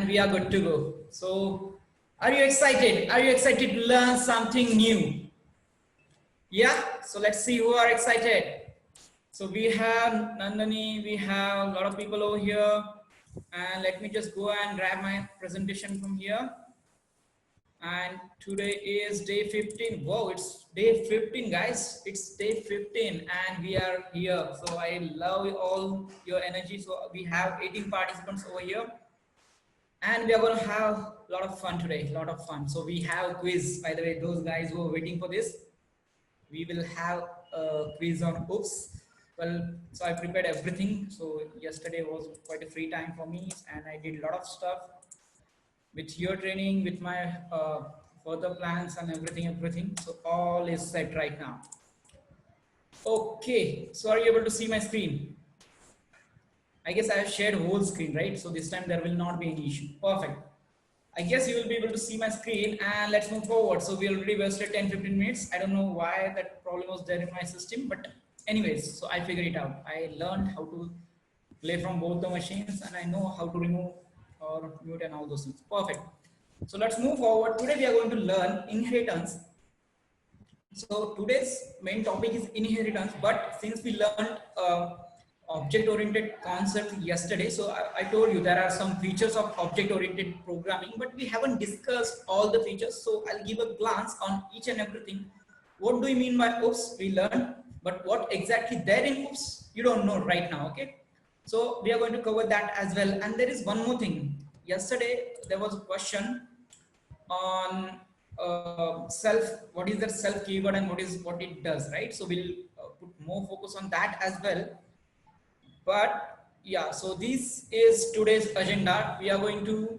and we are good to go. So, are you excited? Are you excited to learn something new? Yeah, so let's see who are excited. So, we have Nandani, we have a lot of people over here, and let me just go and grab my presentation from here. And today is day 15. Whoa, it's day 15, guys. It's day 15, and we are here. So, I love all your energy. So, we have 18 participants over here and we are going to have a lot of fun today, a lot of fun. So we have a quiz, by the way. Those guys who are waiting for this, we will have a quiz on oops. Well, so I prepared everything. So yesterday was quite a free time for me, and I did a lot of stuff with your training, with my further plans and everything. So all is set right now. Okay, so are you able to see my screen? I guess I have shared whole screen, right? So this time there will not be any issue. Perfect. I guess you will be able to see my screen, and let's move forward. So we already wasted 10-15 minutes. I don't know why that problem was there in my system, but anyways, so I figured it out. I learned how to play from both the machines, and I know how to remove or mute and all those things. Perfect. So let's move forward. Today we are going to learn inheritance. So today's main topic is inheritance, but since we learned object-oriented concept yesterday, so I told you there are some features of object-oriented programming, but we haven't discussed all the features. So I'll give a glance on each and everything. What do you mean by oops? We learned, but what exactly there in oops? You don't know right now, okay? So we are going to cover that as well. And there is one more thing. Yesterday there was a question on self, what is the self keyword and what it does, right? So we'll put more focus on that as well. But yeah, so this is today's agenda. We are going to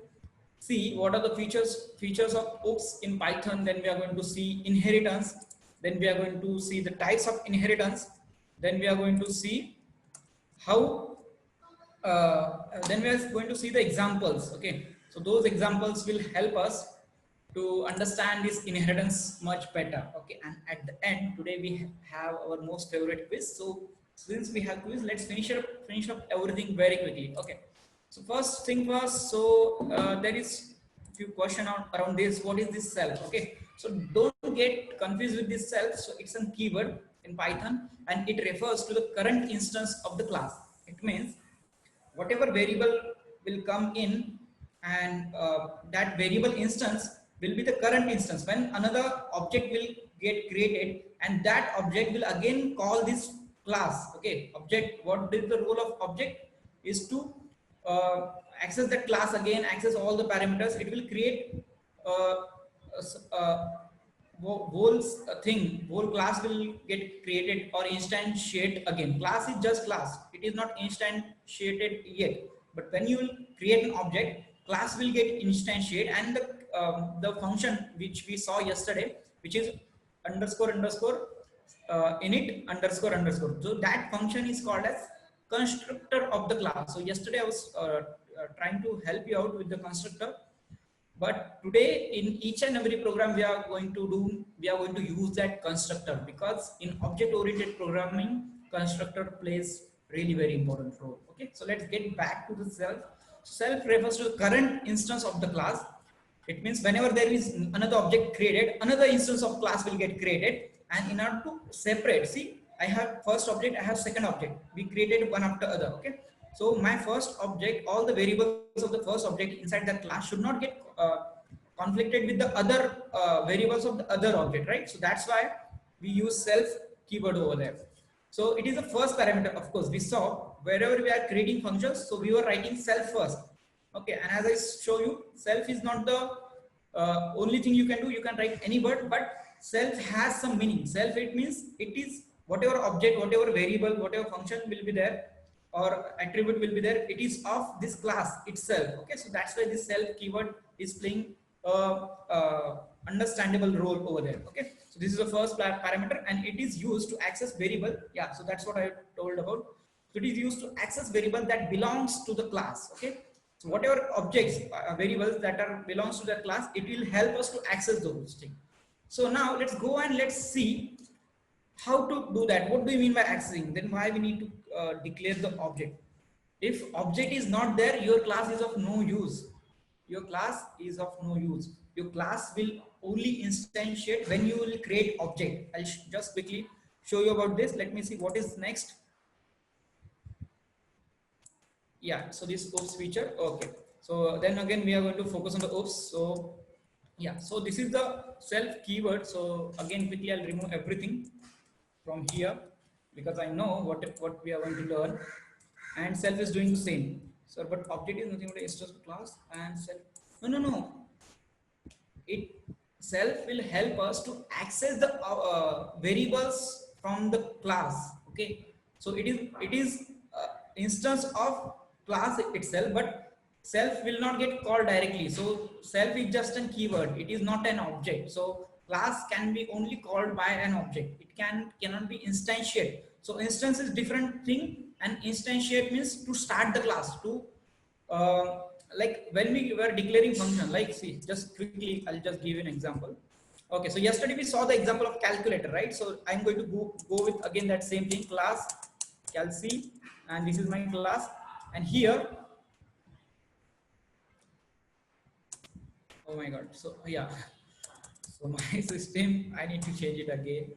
see what are the features of oops in Python. Then we are going to see inheritance. Then we are going to see the types of inheritance. Then we are going to see how then we are going to see the examples. Okay, so those examples will help us to understand this inheritance much better. Okay, and at the end today we have our most favorite quiz. So since we have quiz, let's finish up everything very quickly. Okay, so first thing first. So there is few question around this. What is this self? Okay, so don't get confused with this self. So it's a keyword in Python, and it refers to the current instance of the class. It means whatever variable will come in, and that variable instance will be the current instance when another object will get created, and that object will again call this class. Okay, object, what is the role of object is to access the class again, access all the parameters. It will create uh, uh, whole class will get created or instantiate again. Class is just class, it is not instantiated yet, but when you will create an object, class will get instantiate, and the function which we saw yesterday, which is underscore underscore init underscore underscore, so that function is called as constructor of the class. So yesterday I was trying to help you out with the constructor, but today in each and every program we are going to use that constructor, because in object oriented programming constructor plays really very important role. Okay, so let's get back to the self. Self refers to the current instance of the class. It means whenever there is another object created, another instance of class will get created, and in order to separate, see, I have first object, I have second object, we created one after other. Okay, so my first object, all the variables of the first object inside that class should not get conflicted with the other variables of the other object, right? So that's why we use self keyword over there. So it is the first parameter. Of course, we saw wherever we are creating functions, so we were writing self first. Okay, and as I show you, self is not the only thing you can do. You can write any word, but self has some meaning. Self, it means it is whatever object, whatever variable, whatever function will be there or attribute will be there, it is of this class itself. Okay, so that's why this self keyword is playing understandable role over there. Okay, so this is the first parameter, and it is used to access variable. Yeah, so that's what I told about. So it is used to access variable that belongs to the class. Okay, so whatever objects, variables that are belongs to the class, it will help us to access those things. So now let's go and let's see how to do that. What do you mean by accessing? Then why we need to declare the object? If object is not there, your class is of no use. your class is of no use. Your class will only instantiate when you will create object. I'll just quickly show you about this. Let me see what is next. Yeah, so this oops feature. Okay, so then again we are going to focus on the oops. So yeah, so this is the self keyword. So again quickly I'll remove everything from here because I know what we are going to learn, and self is doing the same. So but object is nothing but instance of class, and self, no, it self will help us to access the variables from the class. Okay, so it is instance of class itself, but self will not get called directly. So self is just a keyword, it is not an object. So class can be only called by an object, it cannot be instantiate. So instance is different thing, and instantiate means to start the class, to like when we were declaring function, like see, just quickly I'll just give you an example. Okay, so yesterday we saw the example of calculator, right? So I'm going to go with again that same thing, class calc, and this is my class, and here, oh my god, so yeah, so my system, I need to change it again.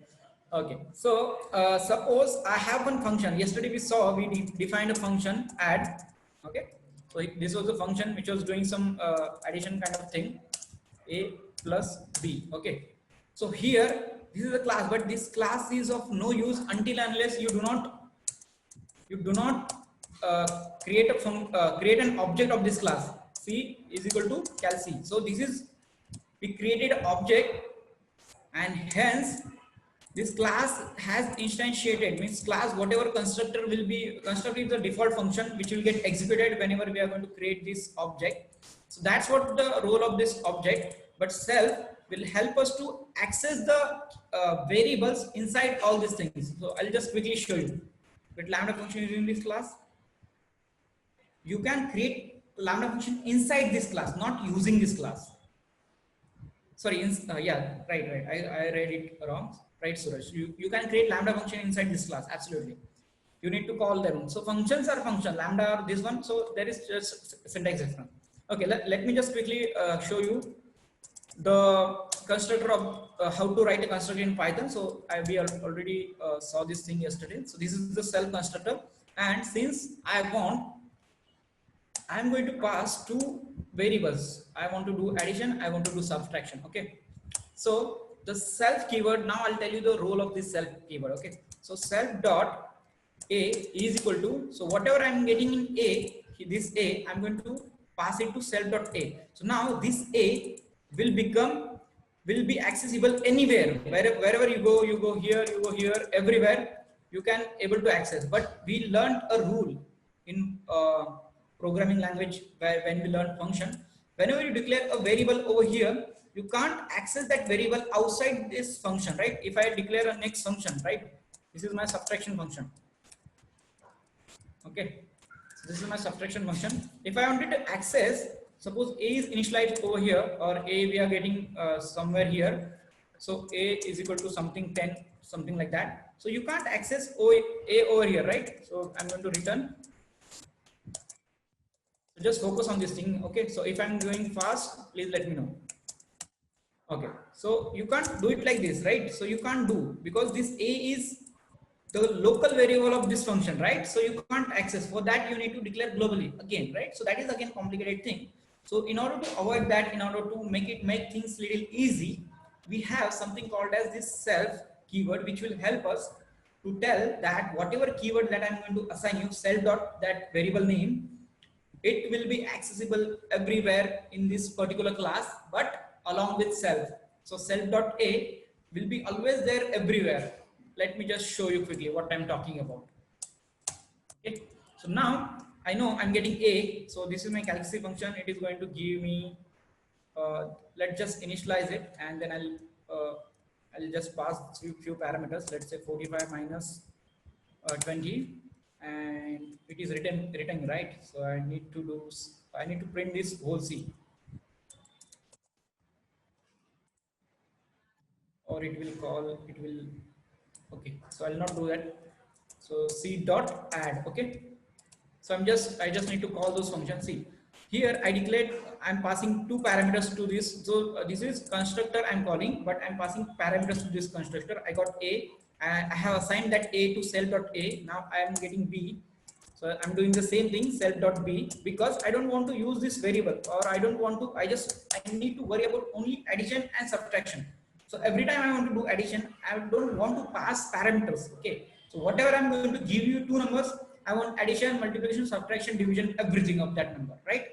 Okay, so suppose I have one function. Yesterday we saw we defined a function add. Okay, so this was a function which was doing some addition kind of thing, a plus b. Okay, so here this is a class, but this class is of no use until unless you do not create an object of this class. C is equal to cal c. So this is, we created an object, and hence this class has instantiated, means class whatever constructor will be, constructor is the default function which will get executed whenever we are going to create this object. So that's what the role of this object. But self will help us to access the variables inside all these things. So I'll just quickly show you. With lambda function using this class, you can create lambda function inside this class, not using this class. Sorry, yeah, right. I read it wrong. Right, Suraj. You can create lambda function inside this class. Absolutely. You need to call them. So functions are function, lambda or this one. So there is just syntax difference. Okay, let me just quickly show you the constructor of how to write a constructor in Python. So we already saw this thing yesterday. So this is the self constructor, and since I'm going to pass two variables. I want to do addition, I want to do subtraction. Okay, so the self keyword, now I'll tell you the role of this self keyword. Okay, so self dot a is equal to, so whatever I'm getting in a, this a, I'm going to pass it to self dot a. So now this a will be accessible anywhere, wherever you go here, you go here, everywhere you can able to access. But we learned a rule in programming language where when we learn function, whenever you declare a variable over here, you can't access that variable outside this function, right? If I declare a next function, right, this is my subtraction function. Okay, so this is my subtraction function. If I wanted to access, suppose a is initialized over here, or a we are getting somewhere here, so a is equal to something 10, something like that. So you can't access a over here, right? So I'm going to return. So just focus on this thing. Okay, so if I'm going fast, please let me know. Okay, so you can't do it like this, right? So you can't do, because this a is the local variable of this function, right? So you can't access. For that you need to declare globally again, right? So that is again complicated thing. So in order to avoid that, in order to make things little easy, we have something called as this self keyword, which will help us to tell that whatever keyword that I'm going to assign you, self dot that variable name, it will be accessible everywhere in this particular class, but along with self. So self dot a will be always there everywhere. Let me just show you quickly what I'm talking about. Okay, so now I know I'm getting a, so this is my calc function. It is going to give me let's just initialize it, and then I'll just pass few parameters. Let's say 45 minus 20, and it is written right. So I need to print this whole C, or it will. Okay, so I'll not do that. So C dot add. Okay, so I just need to call those functions. See, Here I declared I'm passing two parameters to this. So this is constructor I'm calling, but I'm passing parameters to this constructor. I got A, and I have assigned that A to self.a. Now I am getting B. So I'm doing the same thing, self.b, because I don't want to use this variable, or I don't want to, I need to worry about only addition and subtraction. So every time I want to do addition, I don't want to pass parameters. Okay. So whatever I'm going to give you two numbers, I want addition, multiplication, subtraction, division, everything of that number, right?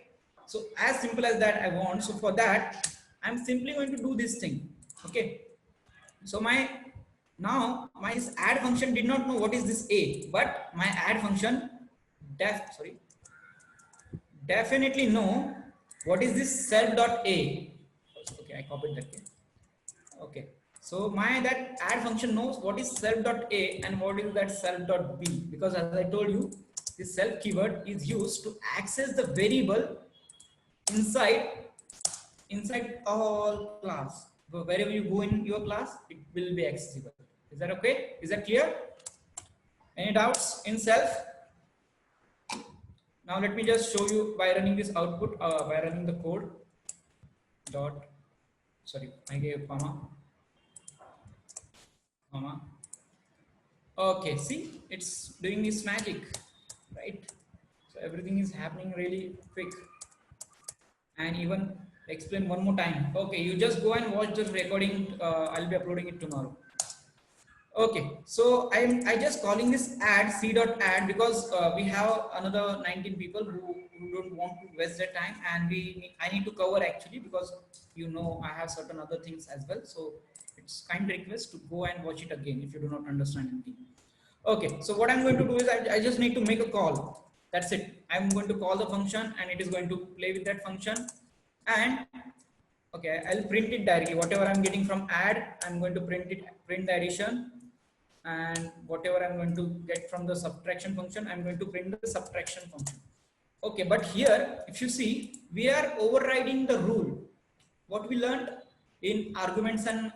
So as simple as that I want. So for that, I'm simply going to do this thing. Okay. So my add function did not know what is this A, but my add function definitely know what is this self.a. Okay, I copied that here. Okay. So that add function knows what is self.a and what is that self.b, because as I told you, this self keyword is used to access the variable inside all class. So wherever you go in your class, it will be accessible. Is that okay? Is that clear? Any doubts in self? Now let me just show you by running this output, by running the code dot, sorry, I gave comma. Okay, see, it's doing its magic, right? So everything is happening really quick. And even explain one more time. Okay, you just go and watch the recording. I'll be uploading it tomorrow. Okay, so I just calling this add c dot add because we have another 19 people who don't want to waste their time, and I need to cover actually, because I have certain other things as well. So it's kind request to go and watch it again if you do not understand anything. Okay, so what I'm going to do is I just need to make a call. That's it. I'm going to call the function and it is going to play with that function. And okay, I'll print it directly. Whatever I'm getting from add, I'm going to print the addition. And whatever I'm going to get from the subtraction function, I'm going to print the subtraction function. Okay, but here, if you see, we are overriding the rule. What we learned in arguments and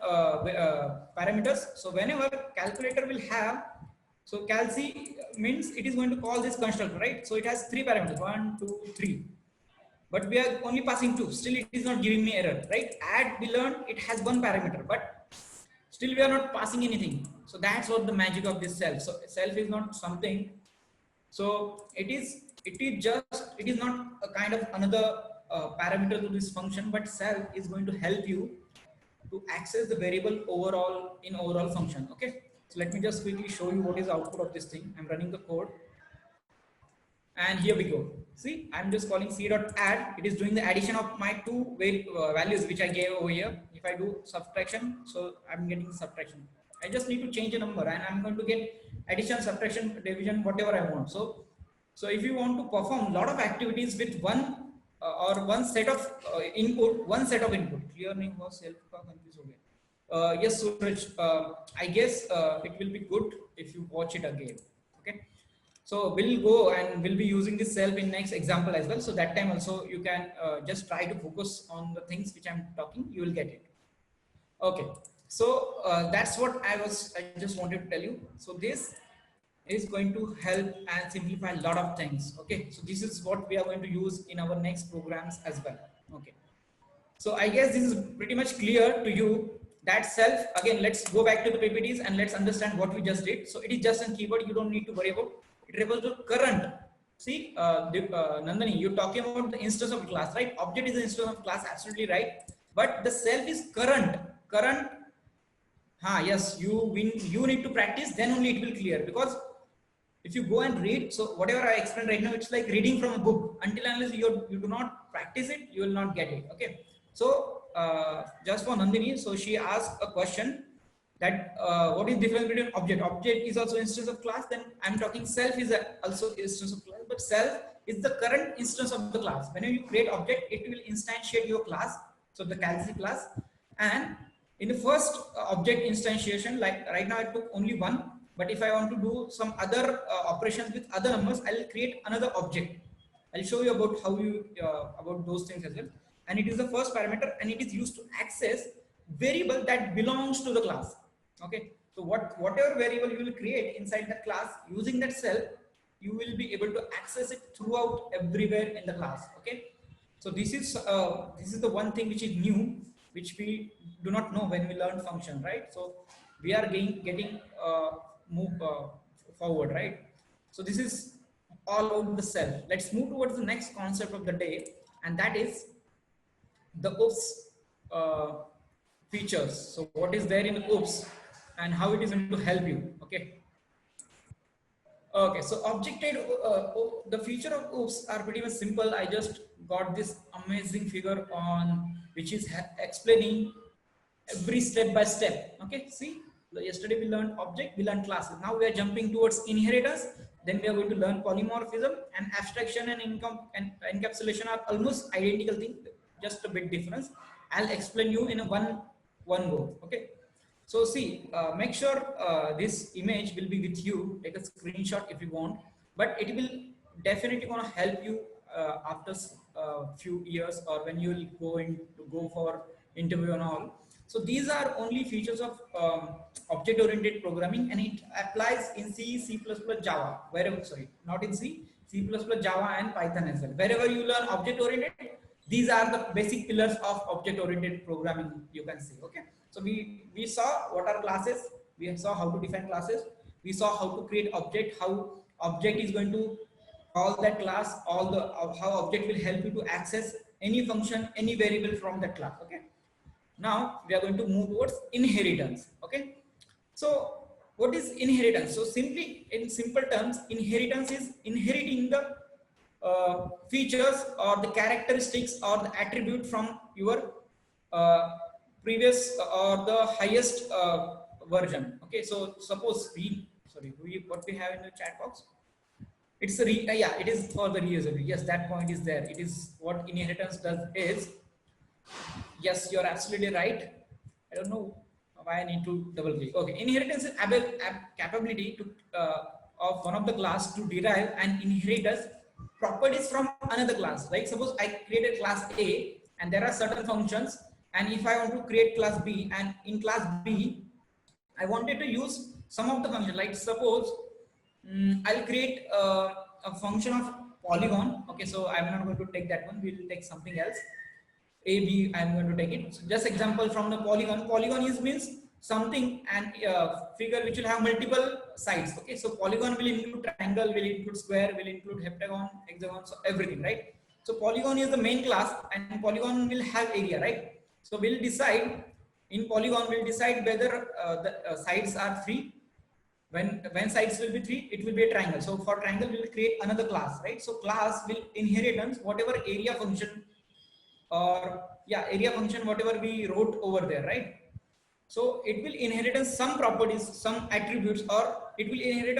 parameters. So whenever calculator will have, so calc means it is going to call this constructor, right? So it has three parameters, 1, 2, 3. But we are only passing 2. Still, it is not giving me error, right? Add, we learned it has one parameter, but still we are not passing anything. So that's what the magic of this self. So self is not something. So it is not a kind of another parameter to this function, but self is going to help you to access the variable overall function. Okay. So let me just quickly show you what is the output of this thing. I'm running the code. And here we go. See, I'm just calling c.add. It is doing the addition of my two values which I gave over here. If I do subtraction, so I'm getting subtraction. I just need to change a number and I'm going to get addition, subtraction, division, whatever I want. So if you want to perform a lot of activities with one set of input, Clear name was self confused. Yes, Suraj. I guess it will be good if you watch it again. Okay. So we'll go and we'll be using this self in next example as well. So that time also you can just try to focus on the things which I'm talking, you will get it. Okay. So that's what I just wanted to tell you. So this is going to help and simplify a lot of things. Okay. So this is what we are going to use in our next programs as well. Okay. So I guess this is pretty much clear to you. That self, again, let's go back to the PPTs and let's understand what we just did. So it is just a keyword, you don't need to worry about. It refers to current. See, Nandani, you're talking about the instance of class, right? Object is the instance of class, absolutely right. But the self is current. Yes, you need to practice, then only it will clear. Because if you go and read, so whatever I explained right now, it's like reading from a book. Until unless you do not practice it, you will not get it. Okay. So just for Nandini, so she asked a question that what is difference between object? Object is also instance of class. Then I'm talking self is also instance of class, but self is the current instance of the class. Whenever you create object, it will instantiate your class. So the calc class, and in the first object instantiation, like right now I took only one. But if I want to do some other operations with other numbers, I'll create another object. I'll show you about how you about those things as well. And it is the first parameter, and it is used to access variable that belongs to the class. Okay. So whatever variable you will create inside the class using that self, you will be able to access it throughout everywhere in the class. Okay. So this is the one thing which is new, which we do not know when we learn function, right? So we are getting move forward, right? So this is all about the self. Let's move towards the next concept of the day, and that is the OOPS uh, features. So what is there in OOPS and how it is going to help you? Okay. Okay, so the feature of OOPS are pretty much simple. I just got this amazing figure on which is explaining every step by step. Okay, see, yesterday we learned object, we learned classes. Now we are jumping towards inheritance. Then we are going to learn polymorphism, and abstraction and encapsulation are almost identical thing, just a bit difference. I'll explain you in a one go. Okay. So see, make sure this image will be with you. Take a screenshot if you want, but it will definitely gonna help you after few years, or when you will go for interview and all. So these are only features of object-oriented programming, and it applies in C, C++, Java. Wherever, sorry, not in C, C++, Java, and Python as well. Wherever you learn object-oriented, these are the basic pillars of object-oriented programming. You can see. Okay. So we saw what are classes. We saw how to define classes. We saw how to create object. How object is going to call that class. All the how object will help you to access any function, any variable from that class. Okay. Now we are going to move towards inheritance. Okay. So what is inheritance? So simply, in simple terms, inheritance is inheriting the features or the characteristics or the attribute from your previous or the highest version. Okay, so suppose what we have in the chat box, it's a yeah, it is for the reusability. Yes, that point is there. It is what inheritance does is, yes, you're absolutely right. I don't know why I need to double click. Okay, inheritance is capability to of one of the class to derive and inheritance properties from another class. Like suppose I created class A and there are certain functions, and if I want to create class B, and in class B I wanted to use some of the function, like suppose I'll create a function of polygon. Okay, so I'm not going to take that one, we'll take something else. A, B, I'm going to take it. So just example from the polygon. Polygon is means something and figure which will have multiple sides. Okay, so polygon will include triangle, will include square, will include heptagon, hexagon, so everything, right? So polygon is the main class, and polygon will have area, right? So we'll decide in polygon, we'll decide whether the sides are free. When sides will be 3, it will be a triangle. So for triangle, we will create another class, right? So class will inheritance whatever area function, or yeah, area function whatever we wrote over there, right? So it will inherit some properties, some attributes, or it will inherit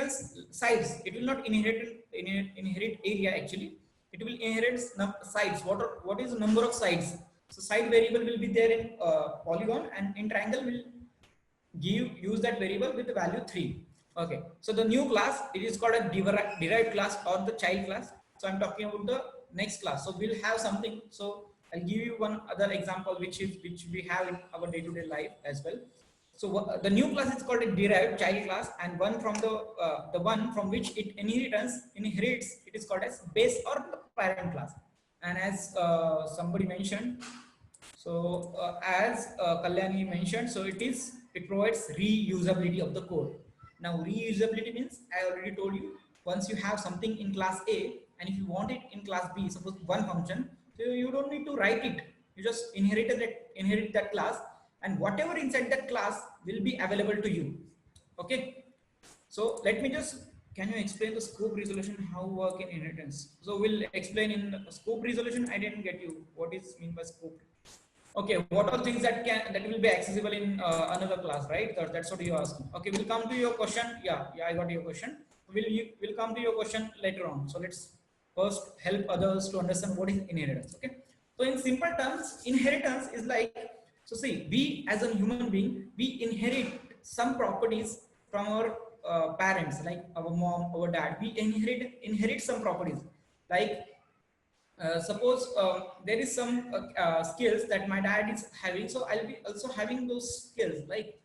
sides. It will not inherit area actually. It will inherit sides. What is the number of sides? So side variable will be there in polygon, and in triangle will use that variable with the value 3. Okay, so the new class, it is called a derived class or the child class. So I'm talking about the next class. So we'll have something. So I'll give you one other example which we have in our day-to-day life as well. So the new class is called a derived child class, and one from the one from which it inherits, it is called as base or the parent class. And as somebody mentioned, so as Kalyani mentioned, so it provides reusability of the code. Now reusability means, I already told you, once you have something in class A and if you want it in class B, suppose one function, so you don't need to write it. You just inherit that class, and whatever inside that class will be available to you. Okay. So let me just, can you explain the scope resolution, how work in inheritance? So we'll explain in scope resolution. I didn't get you. What is mean by scope? Okay, what are things that will be accessible in another class, right? That's what you're asking. Okay, we'll come to your question. Yeah, I got your question. We'll come to your question later on. So let's first help others to understand what is inheritance. Okay, so in simple terms, inheritance is like, so see, we as a human being, we inherit some properties from our parents, like our mom, our dad. We inherit some properties, like suppose there is some skills that my dad is having, so I'll be also having those skills, like,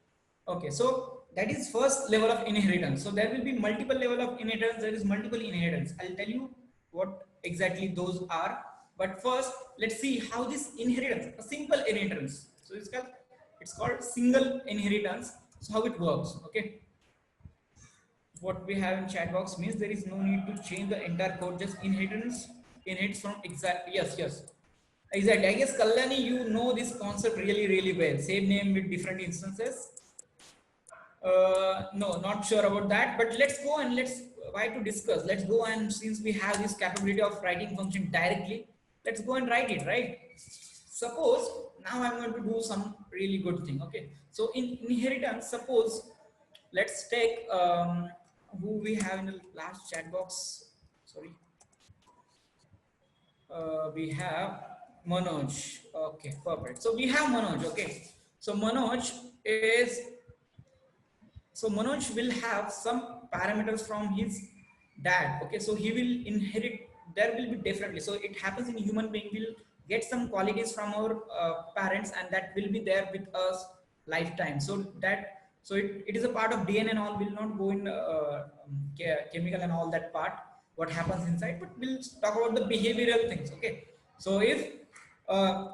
okay, so that is first level of inheritance. So there will be multiple level of inheritance. There is multiple inheritance. I'll tell you what exactly those are, But first, let's see how this inheritance, a simple inheritance. So it's called single inheritance. So how it works, okay? What we have in chat box means there is no need to change the entire code, just inherits from exact, yes. Exactly. I guess Kalyani, you know this concept really well. Same name with different instances. No, not sure about that, but let's go and let's why to discuss. Let's go, and since we have this capability of writing function directly, let's go and write it, right? Suppose now I'm going to do some really good thing. Okay, so in inheritance, suppose let's take who we have in the last chat box. Sorry, we have Manoj. Okay, perfect. So we have Manoj. Okay, so Manoj is Manoj will have some parameters from his dad. Okay, so he will inherit. There will be differently. So it happens in human being will get some qualities from our parents, and that will be there with us lifetime. It is a part of DNA and all. Will not go in chemical and all that part. What happens inside, but we'll talk about the behavioral things. Okay, so uh,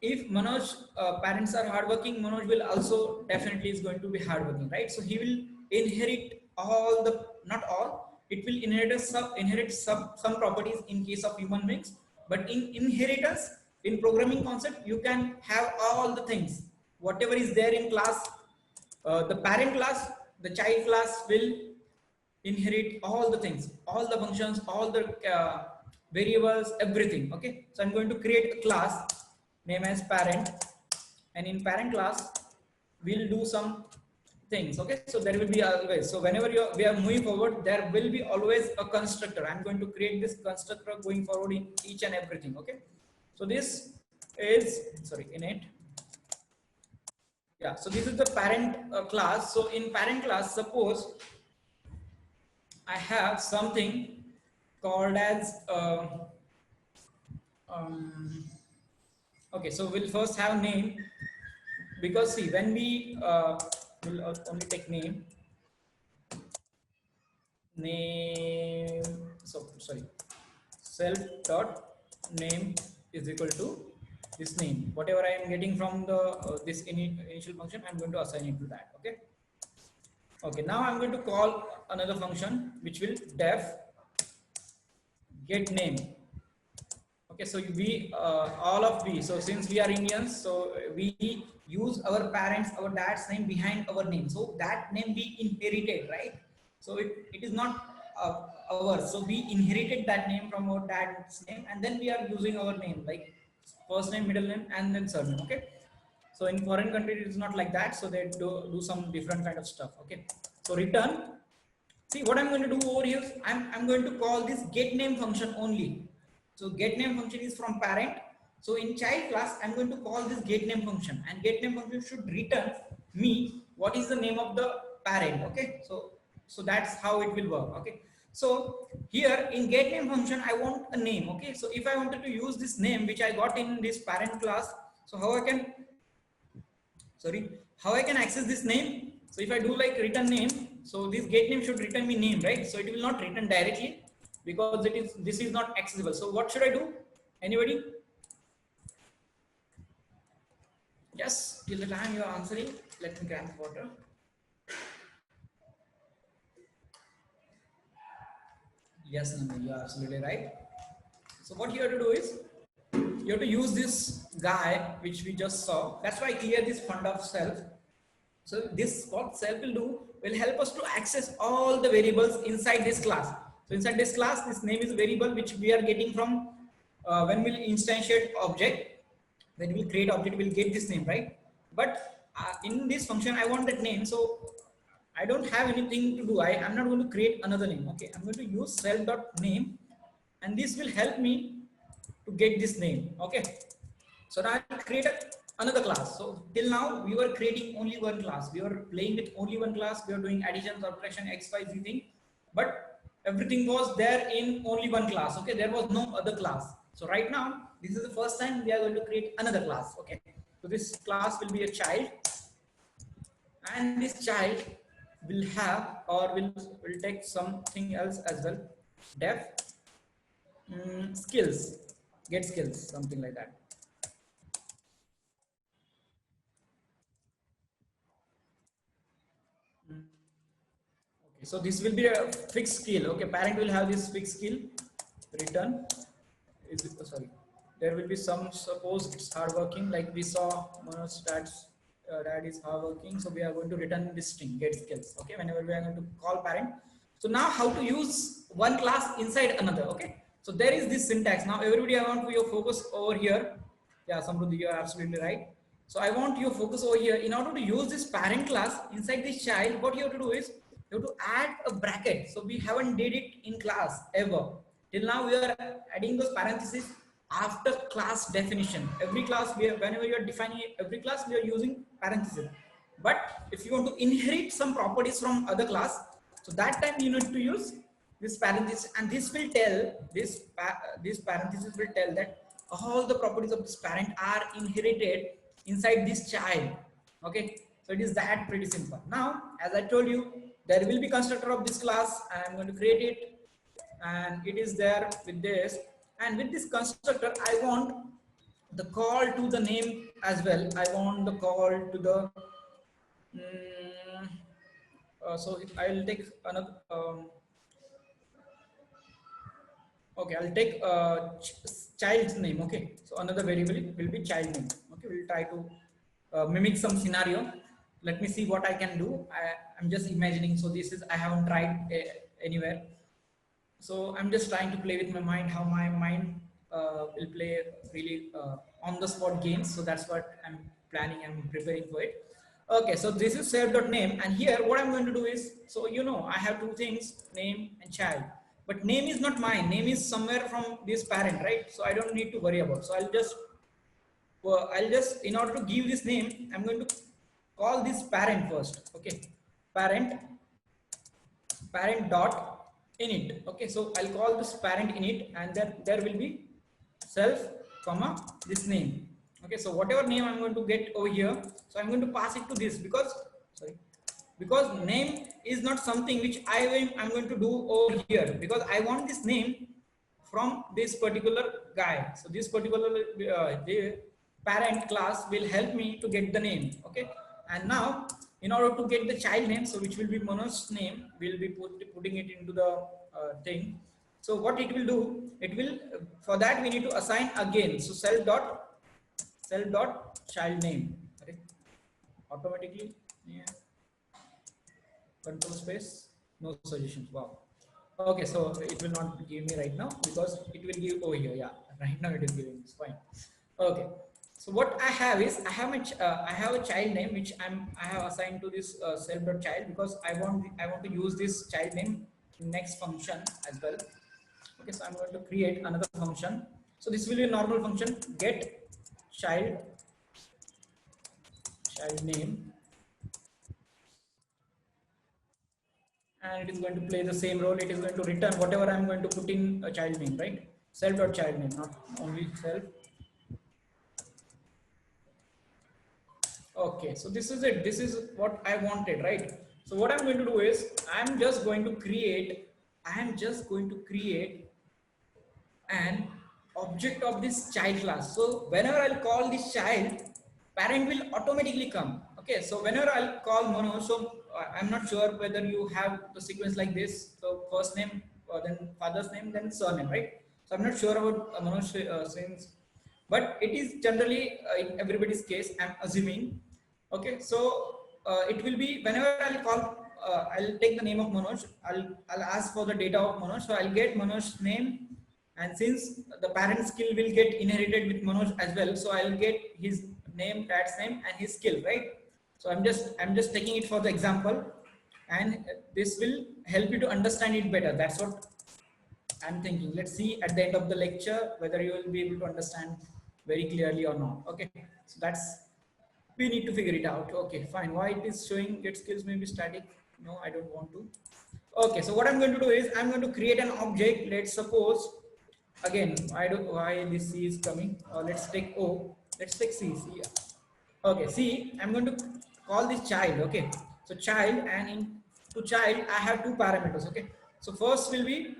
if Manoj parents are hardworking, Manoj will also definitely is going to be hardworking, right? So he will inherit all the, not all, it will inherit some properties in case of human beings, but in inheritance, in programming concept, you can have all the things, whatever is there in class, the parent class, the child class will inherit all the things, all the functions, all the variables, everything. Okay, so I'm going to create a class name as parent, and in parent class we'll do some things. Okay, so there will be always, so whenever we are moving forward, there will be always a constructor. I'm going to create this constructor going forward in each and everything. Okay, so this is, sorry, init. Yeah, so this is the parent class. So in parent class, suppose I have something called as um, okay, so we'll first have name, because see, when we will only take name, so sorry, self dot name is equal to this name, whatever I am getting from the this initial function, I'm going to assign it to that. Okay, okay, now I'm going to call another function which will def get name. Okay, so we all of we, so since we are Indians, so we use our parents, our dad's name behind our name, so that name we inherited, right? So it is not ours, so we inherited that name from our dad's name, and then we are using our name like first name, middle name, and then surname. Okay, so in foreign country it is not like that, so they do some different kind of stuff. Okay, so return, see what I'm going to do over here, I'm going to call this get name function only. So get name function is from parent. So in child class, I'm going to call this get name function, and get name function should return me what is the name of the parent. Okay, so that's how it will work. Okay, so here in get name function, I want a name. Okay, so if I wanted to use this name which I got in this parent class, so how I can, sorry, how I can access this name? So if I do like return name, so this get name should return me name, right? So it will not return directly because this is not accessible. So what should I do? Anybody? Yes, till the time you are answering, let me grab the water. Yes, Nanda, you are absolutely right. So what you have to do is you have to use this guy which we just saw. That's why I clear this fund of self. So this what self will do will help us to access all the variables inside this class. So inside this class, this name is a variable which we are getting from when we'll instantiate object. When we create object, we'll get this name, right? But in this function, I want that name. So I don't have anything to do. I'm not going to create another name. Okay, I'm going to use self.name, and this will help me to get this name. Okay, so now I'll create another class. So till now we were creating only one class. We were playing with only one class. We were doing addition, subtraction, x, y, z thing, but everything was there in only one class. Okay, there was no other class. So right now, this is the first time we are going to create another class. Okay, so this class will be a child, and this child will have or will take something else as well. Def skills. get skills, something like that. Okay, so this will be a fixed skill. Okay, parent will have this fixed skill. Return is sorry. There will be some, suppose it's hardworking, like we saw Manoj stats. Dad is hardworking, so we are going to return this string get skills. Okay, whenever we are going to call parent. So now how to use one class inside another. Okay, so there is this syntax. Now everybody, I want your focus over here. Yeah, Samruddhi, you are absolutely right. So I want your focus over here. In order to use this parent class inside this child, what you have to do is you have to add a bracket. So we haven't did it in class ever. Till now we are adding those parentheses after class definition. Every class, we are, whenever you are defining every class, we are using parentheses. But if you want to inherit some properties from other class, so that time you need to use this parenthesis, and this will tell this parenthesis will tell that all the properties of this parent are inherited inside this child. Okay, so it is that pretty simple. Now, as I told you, there will be constructor of this class. I am going to create it, and it is there with this. And with this constructor, I want the call to the name as well. I want the call to the so I'll take another okay, I'll take child's name. Okay, so another variable will be child name. Okay, we'll try to mimic some scenario. Let me see what I can do. I'm just imagining. So this is, I haven't tried anywhere. So I'm just trying to play with my mind, how my mind will play really on the spot games. So that's what I'm planning. I'm preparing for it. Okay, so this is self.name, and here what I'm going to do is, so you know, I have two things, name and child. But name is not mine. Name is somewhere from this parent, right? So I don't need to worry about. So I'll just, in order to give this name, I'm going to call this parent first. Okay, parent dot init. Okay, so I'll call this parent init, and then there will be self comma this name. Okay, so whatever name I'm going to get over here, so I'm going to pass it to this, because name is not something which I'm going to do over here, because I want this name from this particular guy. So this particular the parent class will help me to get the name. Okay, and now in order to get the child name, so which will be Manoj's name, we'll be putting it into the thing. So what it will do, it will, for that we need to assign again. So self dot child name. Okay, automatically, yeah. Control space, no suggestions. Wow. Okay, so it will not give me right now, because it will give over here. Yeah, right now it is giving. It's fine. Okay. So what I have is, I have a child name which I have assigned to this self.child, because I want to use this child name in next function as well. Okay, so I'm going to create another function. So this will be a normal function, get child name, and it is going to play the same role. It is going to return whatever I'm going to put in a child name, right? Self.child name, not only self. Okay, so this is it. This is what I wanted, right? So what I'm going to do is, I'm just going to create an object of this child class. So whenever I'll call this child, parent will automatically come. Okay, so whenever I'll call Manoj, so I'm not sure whether you have the sequence like this. So first name, then father's name, then surname, right? So I'm not sure about Manoj since, but it is generally in everybody's case, I'm assuming. Okay, so it will be, whenever I'll call, I'll take the name of Manoj. I'll ask for the data of Manoj. So I'll get Manoj's name, and since the parent skill will get inherited with Manoj as well, so I'll get his name, dad's name, and his skill, right? So I'm just taking it for the example, and this will help you to understand it better. That's what I'm thinking. Let's see at the end of the lecture whether you will be able to understand very clearly or not. Okay, so that's, we need to figure it out. Okay, fine. Why it is showing get skills may be static? No, I don't want to. Okay, so what I'm going to do is, I'm going to create an object. Let's suppose, again, why this C is coming. Let's take O. Let's take C. C. Okay, C. I'm going to call this child. Okay, so child, and in to child I have two parameters. Okay, so first will be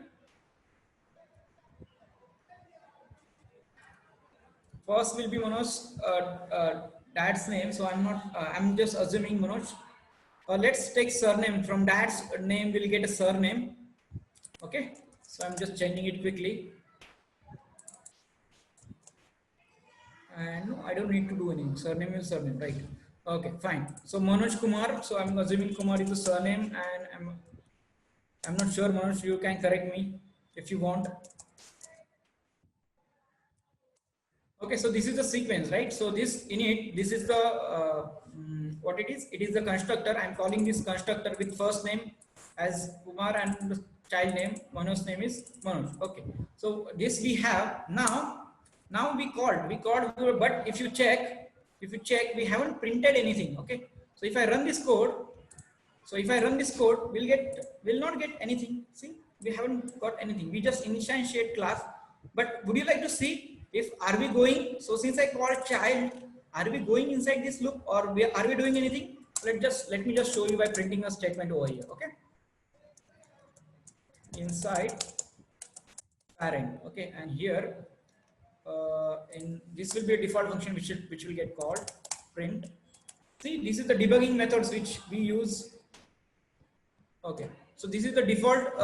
First will be Manoj's dad's name. So I'm not. I'm just assuming Manoj. Let's take surname. From dad's name, we'll get a surname. Okay. So I'm just changing it quickly. And no, I don't need to do anything. Surname is surname, right? Okay, fine. So Manoj Kumar. So I'm assuming Kumar is the surname, and I'm not sure, Manoj. You can correct me if you want. Okay, so this is the sequence, right? So this init, this is the what it is. It is the constructor. I'm calling this constructor with first name as Kumar and the child name. Manoj's name is Manoj. Okay. So this we have now. Now we called, but if you check, we haven't printed anything. Okay. So if I run this code, we'll not get anything. See, we haven't got anything. We just instantiate class. But would you like to see if are we going? So since I called child, are we going inside this loop or are we doing anything? Let me just show you by printing a statement over here. Okay. Inside parent. Okay, and here in this will be a default function which will get called print. See, this is the debugging methods which we use. Okay, so this is the default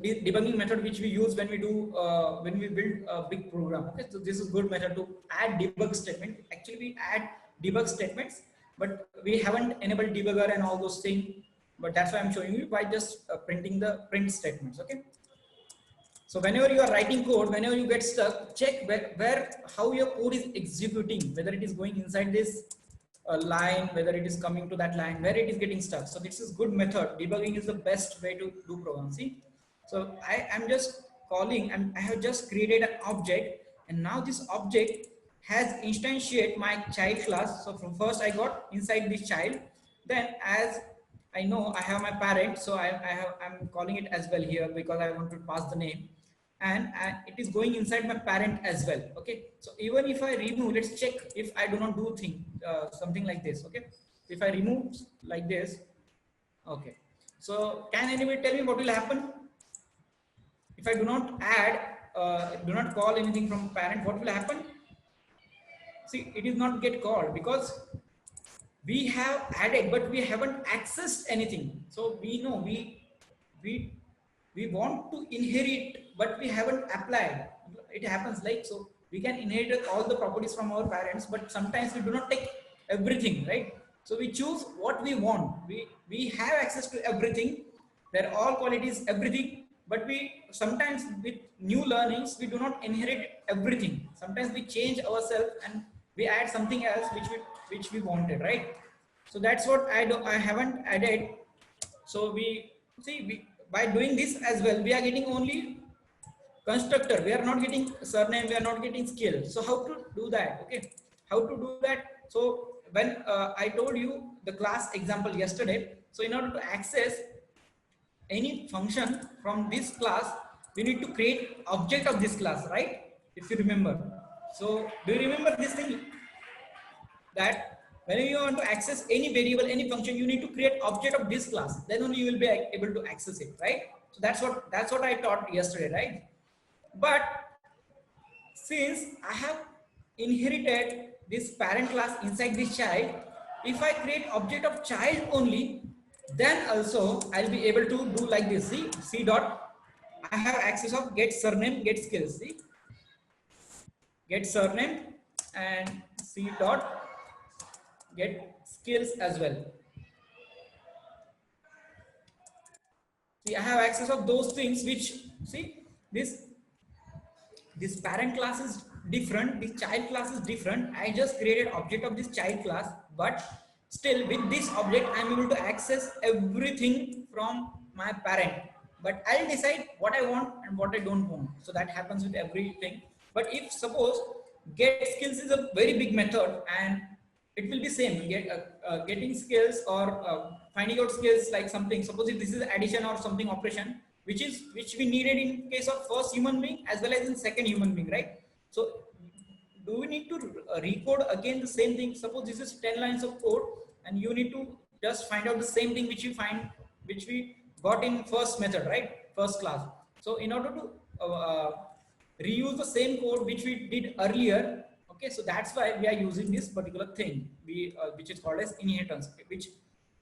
debugging method which we use when we do when we build a big program. Okay, so this is good method to add debug statement. Actually, we add debug statements, but we haven't enabled debugger and all those things. But that's why I'm showing you by just printing the print statements. Okay. So whenever you are writing code, whenever you get stuck, check how your code is executing, whether it is going inside this line, whether it is coming to that line, where it is getting stuck. So this is good method. Debugging is the best way to do program. See, so I am just calling, and I have just created an object, and now this object has instantiate my child class. So from first I got inside this child, then as I know I have my parent, so I'm calling it as well here because I want to pass the name. And it is going inside my parent as well. Okay, so even if I remove, let's check if I do not do something like this. Okay, if I remove like this, okay, so can anybody tell me what will happen if I do not add do not call anything from parent? What will happen? See, it is not get called because we have added but we haven't accessed anything. So we know we want to inherit but we haven't applied. It happens like so we can inherit all the properties from our parents, but sometimes we do not take everything, right? So we choose what we want. We have access to everything, they're all qualities, everything, but we sometimes with new learnings we do not inherit everything. Sometimes we change ourselves and we add something else which we wanted, right? So that's what I haven't added. So we see by doing this as well, we are getting only constructor. We are not getting surname. We are not getting skill. So how to do that? Okay, how to do that? So when I told you the class example yesterday, so in order to access any function from this class, we need to create object of this class, right? If you remember. So do you remember this thing? That when you want to access any variable, any function, you need to create object of this class. Then only you will be able to access it, right? So that's what I taught yesterday, right? But since I have inherited this parent class inside this child, if I create object of child only, then also I'll be able to do like this. See, C dot, I have access of get surname, get skills. See, get surname and C dot get skills as well. See, I have access of those things which, see, this parent class is different, this child class is different. I just created object of this child class, but still with this object I'm able to access everything from my parent, but I'll decide what I want and what I don't want. So that happens with everything. But if suppose get skills is a very big method and it will be same, getting skills or finding out skills like something, suppose if this is addition or something operation which we needed in case of first human being as well as in second human being, right? So do we need to recode again the same thing? Suppose this is 10 lines of code and you need to just find out the same thing which we got in first method, right? First class. So in order to reuse the same code which we did earlier. Okay, so that's why we are using this particular thing, which is called as inheritance, okay, which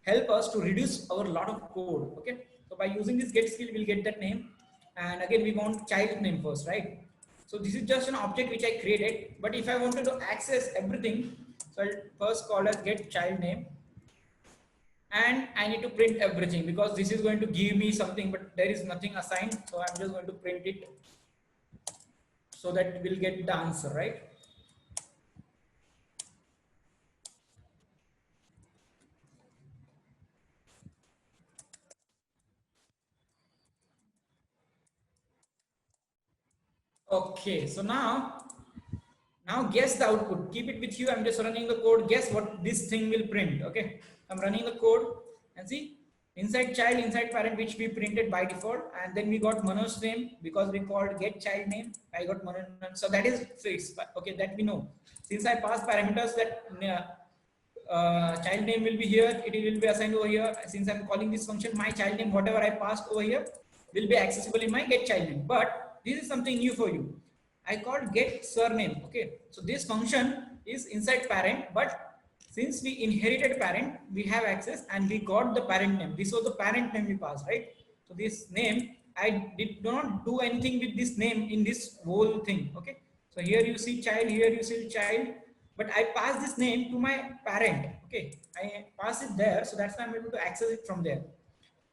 help us to reduce our lot of code. Okay, so by using this get skill, we'll get that name, and again we want child name first, right? So this is just an object which I created, but if I wanted to access everything, so I'll first call as get child name, and I need to print everything because this is going to give me something, but there is nothing assigned, so I'm just going to print it so that we'll get the answer, right? Okay, so now guess the output. Keep it with you. I'm just running the code. Guess what this thing will print. Okay, I'm running the code and see inside child, inside parent, which we printed by default, and then we got Manoj's name because we called get child name. I got Manoj, so that is fixed. Okay, that we know. Since I passed parameters that child name will be here, it will be assigned over here. Since I'm calling this function, my child name, whatever I passed over here, will be accessible in my get child name. But this is something new for you. I called get surname. Okay, so this function is inside parent, but since we inherited parent, we have access and we got the parent name. This was the parent name we passed, right? So this name, I did not do anything with this name in this whole thing. Okay, so here you see child, here you see child, but I pass this name to my parent. Okay, I pass it there, so that's why I'm able to access it from there.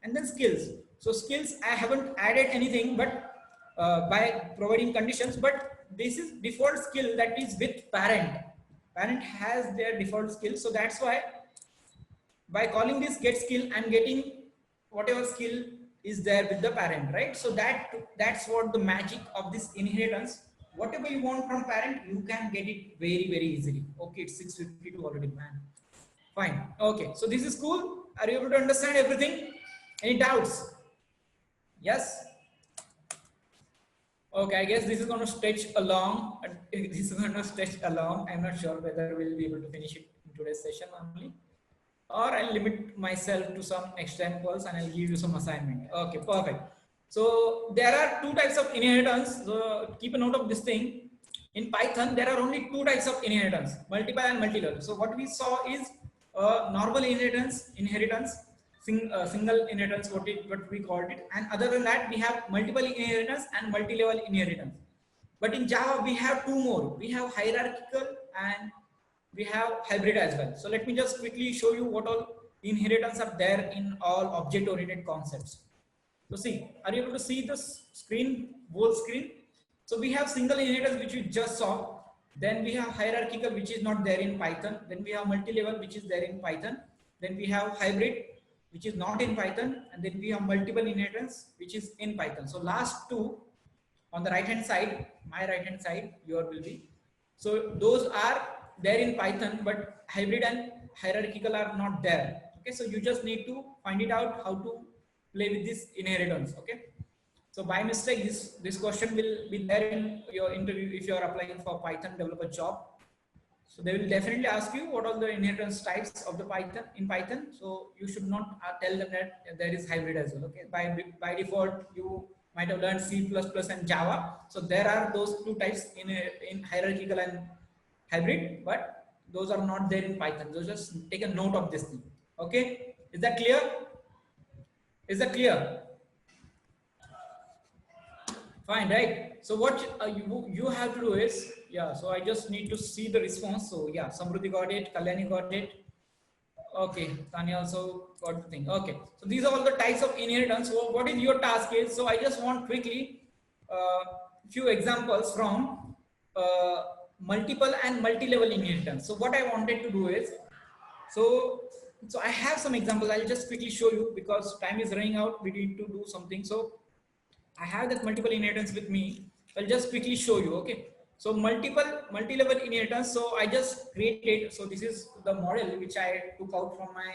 And then skills. So skills, I haven't added anything, but by providing conditions, but this is default skill that is with parent. Parent has their default skill, so that's why by calling this get skill, I'm getting whatever skill is there with the parent, right? So that's what the magic of this inheritance. Whatever you want from parent, you can get it very easily. Okay, it's 6:52 already, man. Fine. Okay, so this is cool. Are you able to understand everything? Any doubts? Yes. Okay, I guess this is going to stretch along. This is going to stretch along. I'm not sure whether we'll be able to finish it in today's session only, or I'll limit myself to some examples and I'll give you some assignment. Okay, perfect. So there are two types of inheritance. So keep a note of this thing. In Python, there are only two types of inheritance: multiple and multi-level. So what we saw is normal inheritance, single inheritance, what we called it, and other than that we have multiple inheritance and multi-level inheritance. But in Java we have two more. We have hierarchical and we have hybrid as well. So let me just quickly show you what all inheritance are there in all object-oriented concepts. So see, are you able to see the screen, whole screen? So we have single inheritance, which we just saw. Then we have hierarchical, which is not there in Python. Then we have multi-level, which is there in Python. Then we have hybrid, which is not in Python. And then we have multiple inheritance, which is in Python. So last two on the right hand side, my right hand side, your will be. So those are there in Python, but hybrid and hierarchical are not there. Okay, so you just need to find it out how to play with this inheritance. Okay, so by mistake this question will be there in your interview if you are applying for Python developer job. So they will definitely ask you what are the inheritance types of the Python in Python. So you should not tell them that there is hybrid as well. Okay, by default you might have learned C++ and Java. So there are those two types in hierarchical and hybrid, but those are not there in Python. So just take a note of this thing. Okay, is that clear? Is that clear? Fine, right? So what you have to do is, yeah, so I just need to see the response. So yeah, Samruddhi got it, Kalyani got it. Okay, Tanya also got the thing. Okay, so these are all the types of inheritance. So what is your task is, so I just want quickly few examples from multiple and multi-level inheritance. So what I wanted to do is, so I have some examples. I'll just quickly show you because time is running out. We need to do something. So I have that multiple inheritance with me. I'll just quickly show you. Okay. So multi-level inheritance. So I just created. So this is the model which I took out from my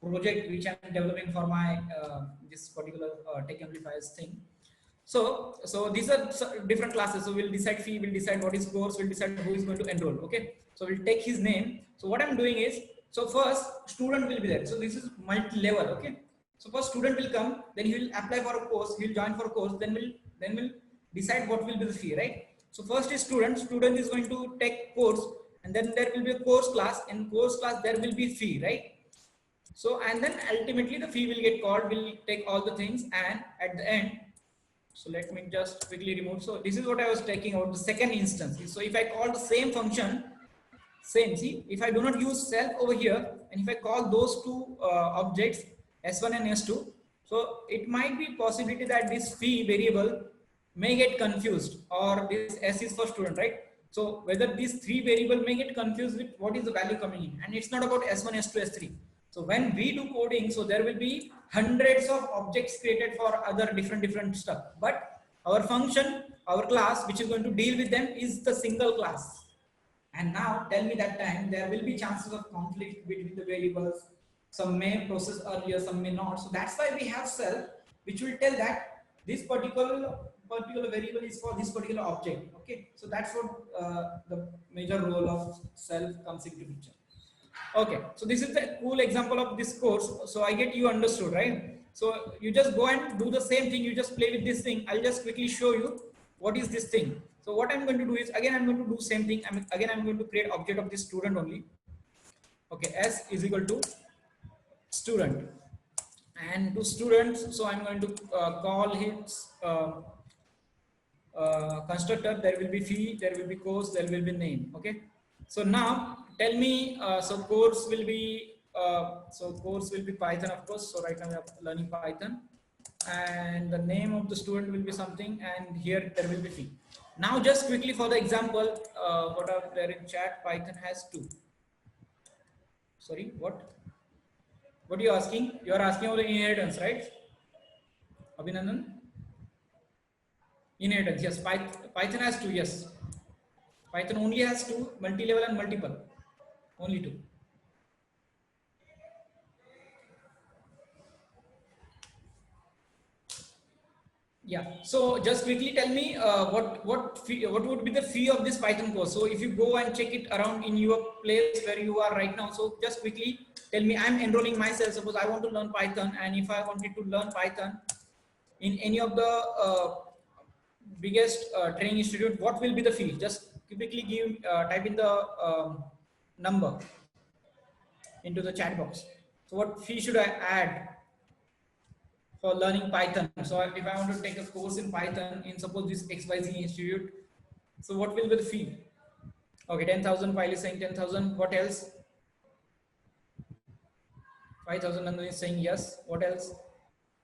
project which I'm developing for my this particular tech amplifiers thing. So these are different classes. So we'll decide fee, we'll decide what is course, we'll decide who is going to enroll. Okay. So we'll take his name. So what I'm doing is, so first student will be there. So this is multi-level. Okay. So first student will come, then he will apply for a course, he will join for a course, then we'll decide what will be the fee, right? So first is student. Student is going to take course, and then there will be a course class. In course class, there will be fee, right? So, and then ultimately the fee will get called, will take all the things, and at the end, so let me just quickly remove. So this is what I was taking out, the second instance. So if I call the same function, same, see, if I do not use self over here, and if I call those two objects, S1 and S2, so it might be possibility that this fee variable may get confused, or this S is for student, right? So whether these three variable may get confused with what is the value coming in, and it's not about S1, S2, S3. So when we do coding, so there will be hundreds of objects created for other different stuff. But our function, our class, which is going to deal with them, is the single class. And now tell me that time there will be chances of conflict between the variables. Some may process earlier, some may not. So that's why we have self, which will tell that this particular variable is for this particular object. Okay, so that's what the major role of self comes into picture. Okay, so this is the cool example of this course. So I get you understood, right? So you just go and do the same thing. You just play with this thing. I'll just quickly show you what is this thing. So what I'm going to do is, again, I'm going to do same thing. I'm going to create object of this student only. Okay, S is equal to student, and to students. So I'm going to call his constructor. There will be fee, there will be course, there will be name. Okay. So now tell me, so course will be Python, of course. So right now we are learning Python, and the name of the student will be something, and here there will be fee. Now just quickly for the example, what are there in chat? Python has two. Sorry, what are you asking? You are asking about the inheritance, right? Abhinandan? Inheritance, yes. Python has two, yes. Python only has two, multi-level and multiple. Only two. Yeah. So just quickly tell me what would be the fee of this Python course. So if you go and check it around in your place where you are right now. So just quickly tell me, I'm enrolling myself. Suppose I want to learn Python, and if I wanted to learn Python in any of the biggest training institute, what will be the fee? Just quickly give type in the number into the chat box. So what fee should I add for learning Python? So if I want to take a course in Python in suppose this XYZ institute, so what will be the fee? Okay, 10,000. File is saying 10,000. What else? 5,000. Nandan is saying yes. What else?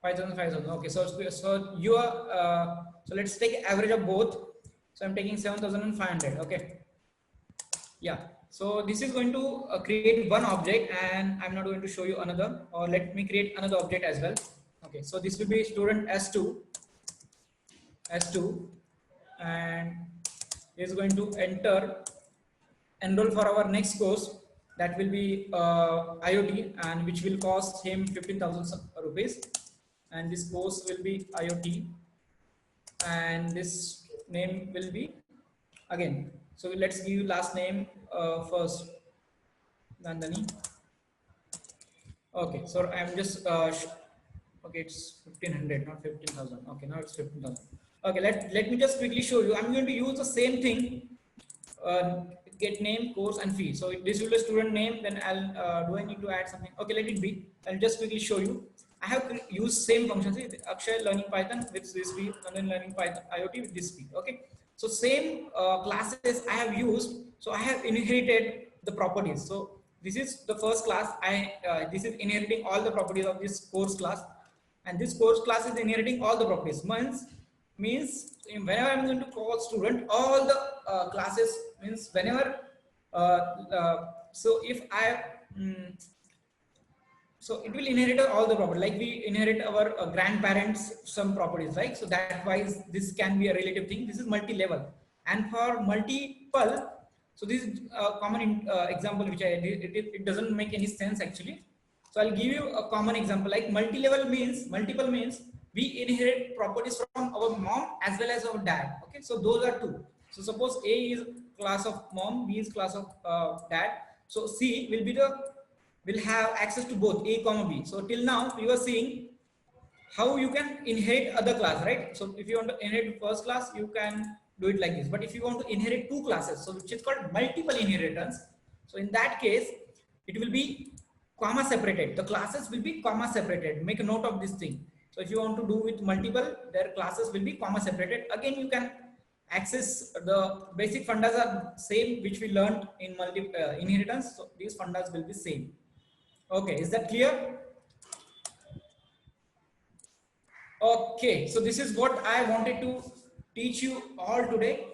5,000, 5,000. Okay, so you are so let's take average of both. So I'm taking 7,500. Okay. Yeah. So this is going to create one object, and I'm not going to show you another, or let me create another object as well. Okay. So this will be student S2, and is going to enroll for our next course. That will be IoT, and which will cost him 15,000 rupees. And this course will be IoT, and this name will be again. So let's give last name first, Nandani. Okay, so I'm just okay, it's 1,500, not 15,000. Okay, now it's 15,000. Okay, let me just quickly show you. I'm going to use the same thing. Get name, course, and fee. So this will be student name. Then I'll do I need to add something? Okay, let it be. I'll just quickly show you. I have used same functions. Akshay learning Python with this fee, and then learning Python IoT with this fee. Okay, so same classes I have used. So I have inherited the properties. So this is the first class. This is inheriting all the properties of this course class, and this course class is inheriting all the properties. Means whenever I'm going to call student, all the classes means whenever. So if I so it will inherit all the property, like we inherit our grandparents some properties, right? So that wise this can be a relative thing. This is multi-level, and for multiple, so this is a common example which I did. It doesn't make any sense actually. So I'll give you a common example. Like multi-level means, multiple means we inherit properties from our mom as well as our dad. Okay, so those are two. So suppose A is class of mom, B is class of dad. So C will have access to both A comma B. So till now you are seeing how you can inherit other class, right? So if you want to inherit first class, you can do it like this. But if you want to inherit two classes, so which is called multiple inheritance, so in that case it will be comma separated. The classes will be comma separated. Make a note of this thing. So if you want to do with multiple, their classes will be comma separated. Again, you can access the basic fundas are same which we learned in inheritance. So these fundas will be same. Okay, is that clear? Okay, so this is what I wanted to teach you all today.